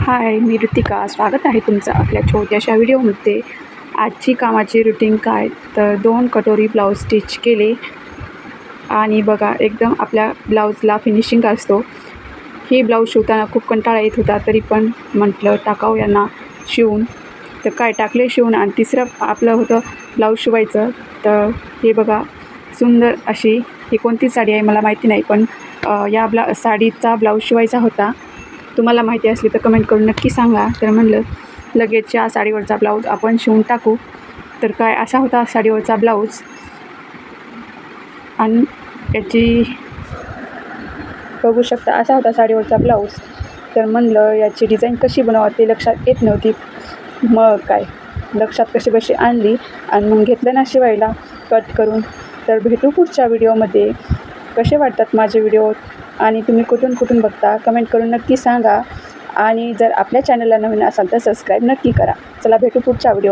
हाय, मी ऋतिका. स्वागत आहे तुमचं आपल्या छोट्याशा व्हिडिओमध्ये. आजची कामाची रुटीन काय, तर 2 कटोरी ब्लाऊज स्टिच केले आणि बघा एकदम आपल्या ब्लाऊजला फिनिशिंग असतो. ही ब्लाऊज शिवताना खूप कंटाळा येत होता, तरी पण म्हटलं टाकाऊ यांना शिवून. तर काय टाकले शिवून आणि तिसरं आपलं होतं ब्लाऊज शिवायचं. तर हे बघा सुंदर अशी ही कोणती साडी आहे मला माहिती नाही, पण या साडीचा ब्लाऊज शिवायचा होता. तुम्हाला माहिती असली तर कमेंट करून नक्की सांगा. तर म्हणलं लगेच या साडीवरचा ब्लाऊज आपण शिवून टाकू. तर काय असा होता साडीवरचा ब्लाऊज आणि याची बघू शकता असा होता साडीवरचा ब्लाऊज. तर म्हणलं याची डिझाईन कशी बनवावं ते लक्षात येत नव्हती. मग काय लक्षात कशी आणली आणि मग घेतलं ना शिवायला कट करून. तर भेटू पुढच्या व्हिडिओमध्ये. कसे वाटतात माझे व्हिडिओ आणि तुम्ही कुठून बघता कमेंट करून नक्की सांगा. आणि जर आपल्या चॅनलला नवीन असाल तर सबस्क्राईब नक्की करा. चला भेटू पुढच्या व्हिडिओ.